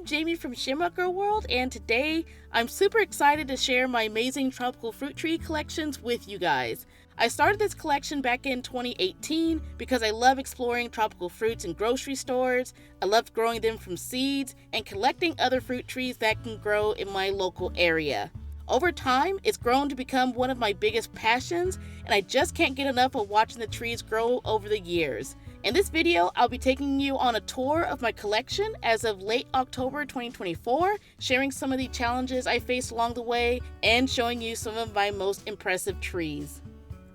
Jamie from Cherimoya World, and today I'm super excited to share my amazing tropical fruit tree collections with you guys. I started this collection back in 2018 because I love exploring tropical fruits in grocery stores. I love growing them from seeds and collecting other fruit trees that can grow in my local area. Over time, it's grown to become one of my biggest passions, and I just can't get enough of watching the trees grow over the years. In this video, I'll be taking you on a tour of my collection as of late October 2024, sharing some of the challenges I faced along the way, and showing you some of my most impressive trees.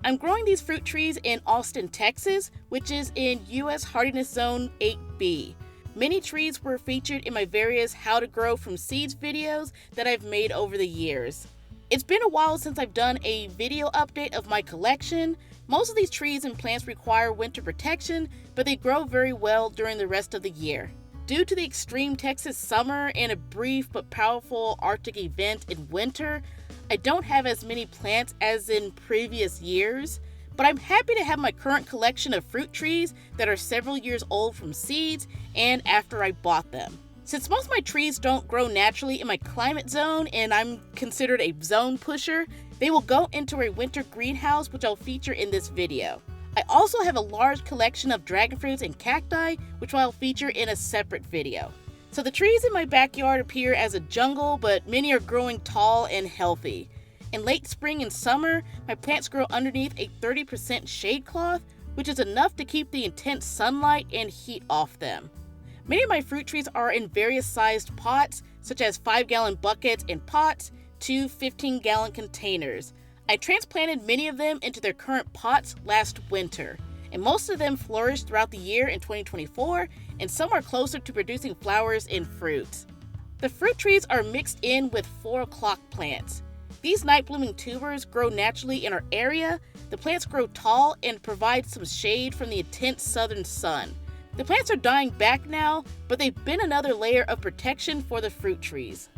I'm growing these fruit trees in Austin, Texas, which is in US Hardiness Zone 8B. Many trees were featured in my various How to Grow from Seeds videos that I've made over the years. It's been a while since I've done a video update of my collection. Most of these trees and plants require winter protection, but they grow very well during the rest of the year. Due to the extreme Texas summer and a brief but powerful Arctic event in winter, I don't have as many plants as in previous years, but I'm happy to have my current collection of fruit trees that are several years old from seeds and after I bought them. Since most of my trees don't grow naturally in my climate zone and I'm considered a zone pusher, they will go into a winter greenhouse, which I'll feature in this video. I also have a large collection of dragon fruits and cacti, which I'll feature in a separate video. So the trees in my backyard appear as a jungle, but many are growing tall and healthy. In late spring and summer, my plants grow underneath a 30% shade cloth, which is enough to keep the intense sunlight and heat off them. Many of my fruit trees are in various sized pots, such as 5-gallon buckets and pots to 15-gallon containers. I transplanted many of them into their current pots last winter, and most of them flourished throughout the year in 2024, and some are closer to producing flowers and fruits. The fruit trees are mixed in with 4 o'clock plants. These night-blooming tubers grow naturally in our area. The plants grow tall and provide some shade from the intense southern sun. The plants are dying back now, but they've been another layer of protection for the fruit trees.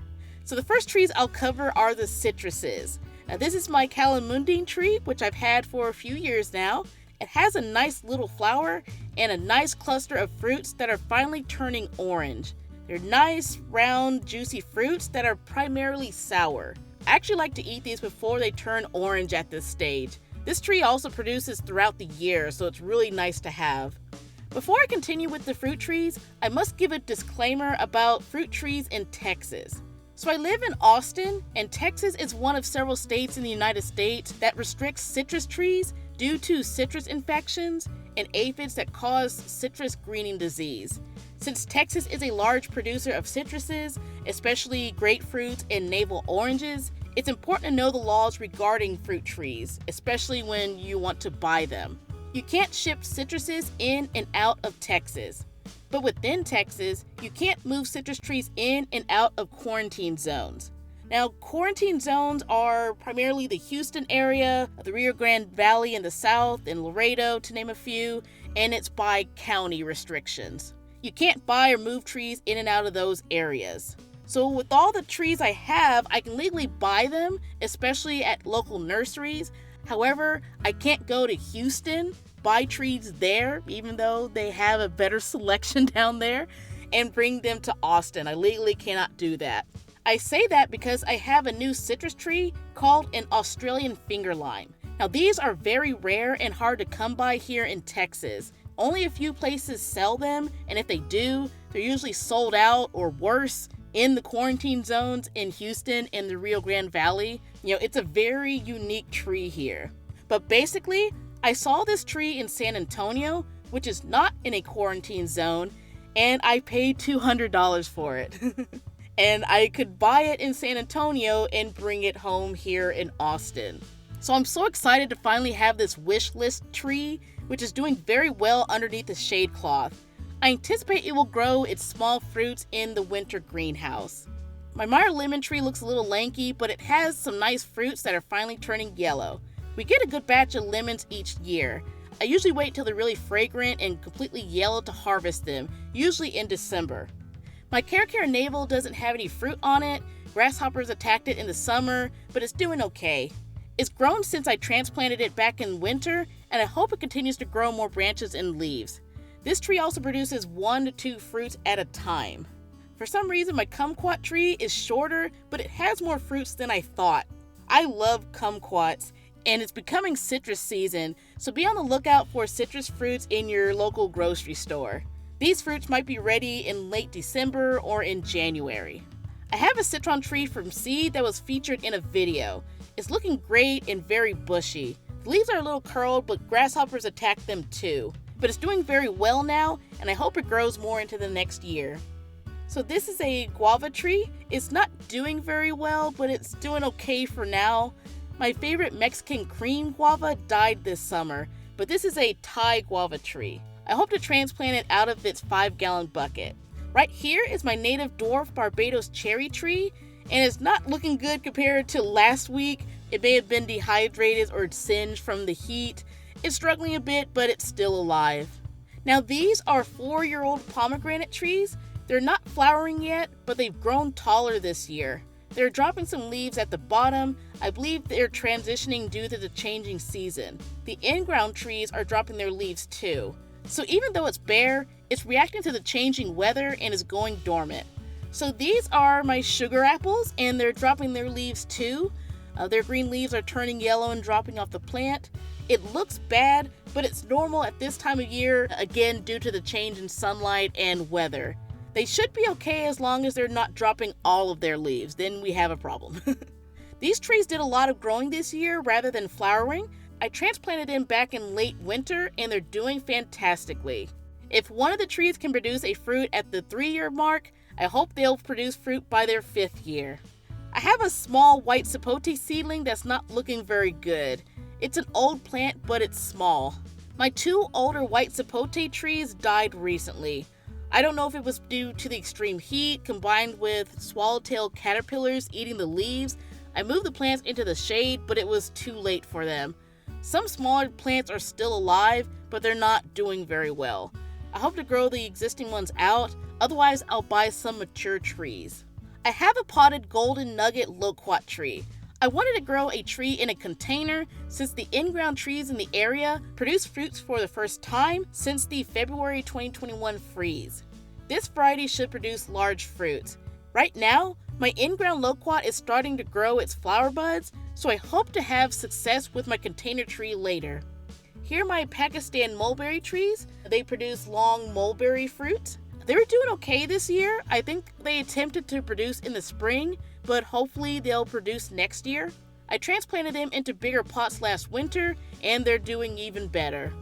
So the first trees I'll cover are the citruses. Now this is my calamundine tree, which I've had for a few years now. It has a nice little flower and a nice cluster of fruits that are finally turning orange. They're nice, round, juicy fruits that are primarily sour. I actually like to eat these before they turn orange at this stage. This tree also produces throughout the year, so it's really nice to have. Before I continue with the fruit trees, I must give a disclaimer about fruit trees in Texas. So I live in Austin, and Texas is one of several states in the United States that restricts citrus trees due to citrus infections and aphids that cause citrus greening disease. Since Texas is a large producer of citruses, especially grapefruits and navel oranges, it's important to know the laws regarding fruit trees, especially when you want to buy them. You can't ship citruses in and out of Texas. But within Texas, you can't move citrus trees in and out of quarantine zones. Now, quarantine zones are primarily the Houston area, the Rio Grande Valley in the south, and Laredo, to name a few, and it's by county restrictions. You can't buy or move trees in and out of those areas. So with all the trees I have, I can legally buy them, especially at local nurseries. However, I can't go to Houston, buy trees there, even though they have a better selection down there, and bring them to Austin. I legally cannot do that. I say that because I have a new citrus tree called an Australian finger lime. Now these are very rare and hard to come by here in Texas. Only a few places sell them, and if they do, they're usually sold out or worse in the quarantine zones in Houston and the Rio Grande Valley. It's a very unique tree here. But basically, I saw this tree in San Antonio, which is not in a quarantine zone, and I paid $200 for it. And I could buy it in San Antonio and bring it home here in Austin. So I'm so excited to finally have this wish list tree, which is doing very well underneath the shade cloth. I anticipate it will grow its small fruits in the winter greenhouse. My Meyer lemon tree looks a little lanky, but it has some nice fruits that are finally turning yellow. We get a good batch of lemons each year. I usually wait till they're really fragrant and completely yellow to harvest them, usually in December. My Cherimoya navel doesn't have any fruit on it. Grasshoppers attacked it in the summer, but it's doing okay. It's grown since I transplanted it back in winter, and I hope it continues to grow more branches and leaves. This tree also produces 1 to 2 fruits at a time. For some reason, my kumquat tree is shorter, but it has more fruits than I thought. I love kumquats, and it's becoming citrus season, so be on the lookout for citrus fruits in your local grocery store. These fruits might be ready in late December or in January. I have a citron tree from seed that was featured in a video. It's looking great and very bushy. The leaves are a little curled, but grasshoppers attack them too. But it's doing very well now, and I hope it grows more into the next year. So this is a guava tree. It's not doing very well, but it's doing okay for now. My favorite Mexican cream guava died this summer, but this is a Thai guava tree. I hope to transplant it out of its 5-gallon bucket. Right here is my native dwarf Barbados cherry tree, and it's not looking good compared to last week. It may have been dehydrated or singed from the heat. It's struggling a bit, but it's still alive. Now these are 4-year-old pomegranate trees. They're not flowering yet, but they've grown taller this year. They're dropping some leaves at the bottom. I believe they're transitioning due to the changing season. The in-ground trees are dropping their leaves too. So even though it's bare, it's reacting to the changing weather and is going dormant. So these are my sugar apples, and they're dropping their leaves too. Their green leaves are turning yellow and dropping off the plant. It looks bad, but it's normal at this time of year, again due to the change in sunlight and weather. They should be okay as long as they're not dropping all of their leaves, then we have a problem. These trees did a lot of growing this year rather than flowering. I transplanted them back in late winter, and they're doing fantastically. If one of the trees can produce a fruit at the 3-year mark, I hope they'll produce fruit by their 5th year. I have a small white sapote seedling that's not looking very good. It's an old plant, but it's small. My 2 older white sapote trees died recently. I don't know if it was due to the extreme heat combined with swallowtail caterpillars eating the leaves. I moved the plants into the shade, but it was too late for them. Some smaller plants are still alive, but they're not doing very well. I hope to grow the existing ones out, otherwise I'll buy some mature trees. I have a potted golden nugget loquat tree. I wanted to grow a tree in a container since the in-ground trees in the area produce fruits for the first time since the February 2021 freeze. This variety should produce large fruits. Right now, my in-ground loquat is starting to grow its flower buds, so I hope to have success with my container tree later. Here are my Pakistan mulberry trees. They produce long mulberry fruit. They're doing okay this year. I think they attempted to produce in the spring, but hopefully they'll produce next year. I transplanted them into bigger pots last winter, and they're doing even better.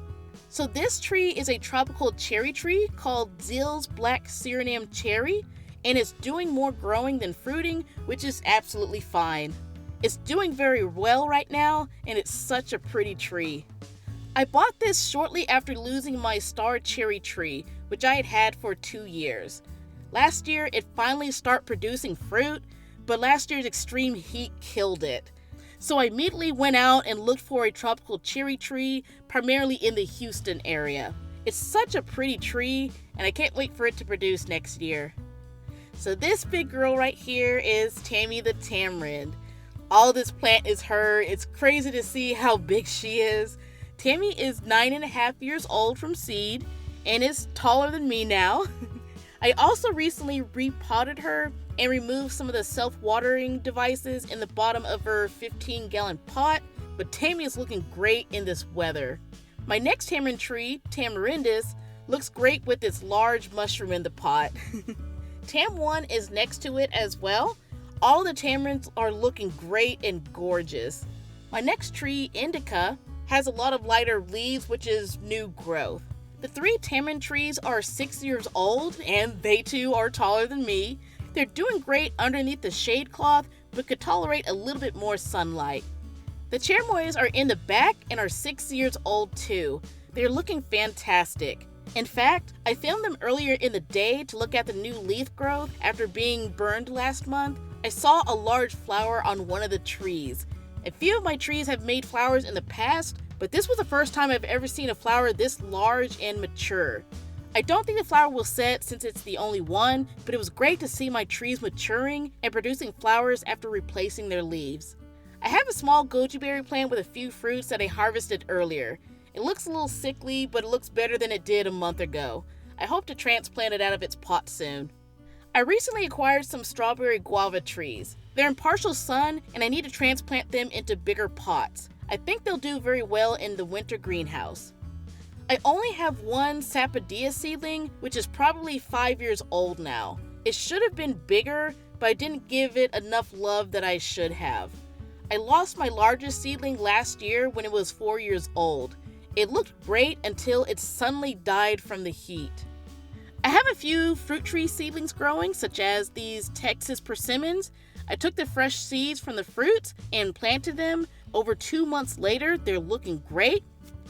So this tree is a tropical cherry tree called Zill's Black Suriname Cherry, and it's doing more growing than fruiting, which is absolutely fine. It's doing very well right now, and it's such a pretty tree. I bought this shortly after losing my star cherry tree, which I had had for 2 years. Last year, it finally started producing fruit, but last year's extreme heat killed it. So I immediately went out and looked for a tropical cherry tree, primarily in the Houston area. It's such a pretty tree, and I can't wait for it to produce next year. So this big girl right here is Tammy the tamarind. All this plant is her. It's crazy to see how big she is. Tammy is 9.5 years old from seed and is taller than me now. I also recently repotted her and removed some of the self-watering devices in the bottom of her 15-gallon pot, but Tammy is looking great in this weather. My next tamarind tree, Tamarindus, looks great with its large mushroom in the pot. Tam 1 is next to it as well. All the tamarinds are looking great and gorgeous. My next tree, Indica, has a lot of lighter leaves, which is new growth. The 3 tamarind trees are 6 years old, and they too are taller than me. They're doing great underneath the shade cloth, but could tolerate a little bit more sunlight. The cherimoyas are in the back and are 6 years old too. They're looking fantastic. In fact, I filmed them earlier in the day to look at the new leaf growth after being burned last month. I saw a large flower on one of the trees. A few of my trees have made flowers in the past, but this was the first time I've ever seen a flower this large and mature. I don't think the flower will set since it's the only one, but it was great to see my trees maturing and producing flowers after replacing their leaves. I have a small goji berry plant with a few fruits that I harvested earlier. It looks a little sickly, but it looks better than it did a month ago. I hope to transplant it out of its pot soon. I recently acquired some strawberry guava trees. They're in partial sun and I need to transplant them into bigger pots. I think they'll do very well in the winter greenhouse. I only have one sapodilla seedling, which is probably 5 years old now. It should have been bigger, but I didn't give it enough love that I should have. I lost my largest seedling last year when it was 4 years old. It looked great until it suddenly died from the heat. I have a few fruit tree seedlings growing, such as these Texas persimmons. I took the fresh seeds from the fruits and planted them. Over 2 months later, they're looking great.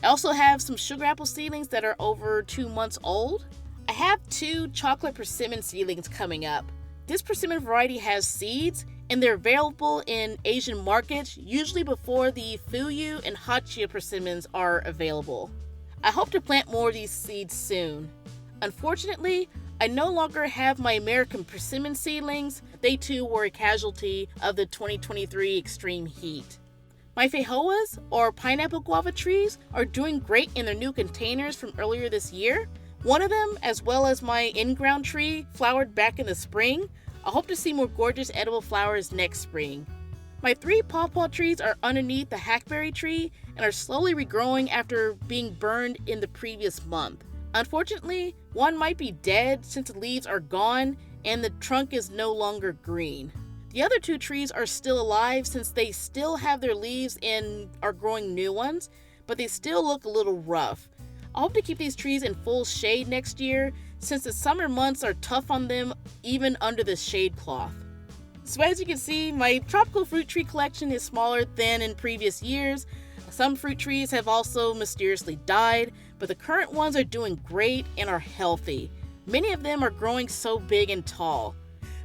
I also have some sugar apple seedlings that are over 2 months old. I have 2 chocolate persimmon seedlings coming up. This persimmon variety has seeds, and they're available in Asian markets, usually before the Fuyu and Hachia persimmons are available. I hope to plant more of these seeds soon. Unfortunately, I no longer have my American persimmon seedlings. They too were a casualty of the 2023 extreme heat. My feijoas, or pineapple guava trees, are doing great in their new containers from earlier this year. One of them, as well as my in-ground tree, flowered back in the spring. I hope to see more gorgeous edible flowers next spring. My 3 pawpaw trees are underneath the hackberry tree and are slowly regrowing after being burned in the previous month. Unfortunately, one might be dead since the leaves are gone and the trunk is no longer green. The other 2 trees are still alive since they still have their leaves and are growing new ones, but they still look a little rough. I hope to keep these trees in full shade next year since the summer months are tough on them even under the shade cloth. So as you can see, my tropical fruit tree collection is smaller than in previous years. Some fruit trees have also mysteriously died, but the current ones are doing great and are healthy. Many of them are growing so big and tall.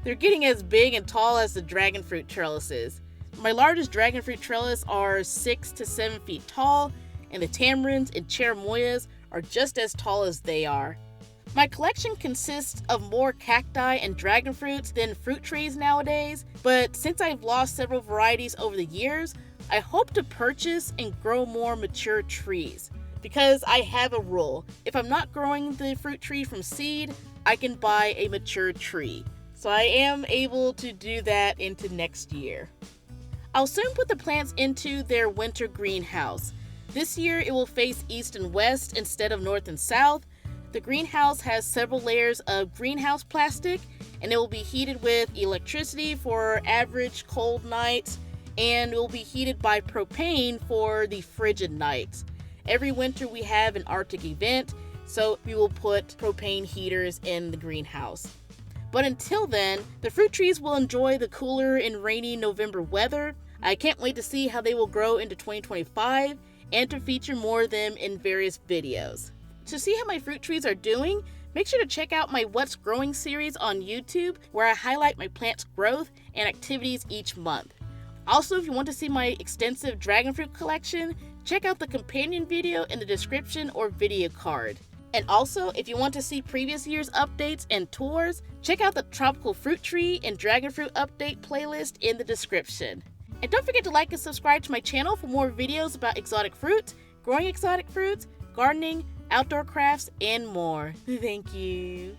They're getting as big and tall as the dragon fruit trellises. My largest dragon fruit trellis are 6 to 7 feet tall, and the tamarinds and cherimoyas are just as tall as they are. My collection consists of more cacti and dragon fruits than fruit trees nowadays, but since I've lost several varieties over the years, I hope to purchase and grow more mature trees. Because I have a rule, if I'm not growing the fruit tree from seed, I can buy a mature tree. So I am able to do that into next year. I'll soon put the plants into their winter greenhouse. This year it will face east and west instead of north and south. The greenhouse has several layers of greenhouse plastic, and it will be heated with electricity for average cold nights, and it will be heated by propane for the frigid nights. Every winter we have an Arctic event, so we will put propane heaters in the greenhouse. But until then, the fruit trees will enjoy the cooler and rainy November weather. I can't wait to see how they will grow into 2025 and to feature more of them in various videos. To see how my fruit trees are doing, make sure to check out my What's Growing series on YouTube, where I highlight my plants' growth and activities each month. Also, if you want to see my extensive dragon fruit collection, check out the companion video in the description or video card. And also, if you want to see previous year's updates and tours, check out the tropical fruit tree and dragon fruit update playlist in the description. And don't forget to like and subscribe to my channel for more videos about exotic fruits, growing exotic fruits, gardening, outdoor crafts, and more. Thank you.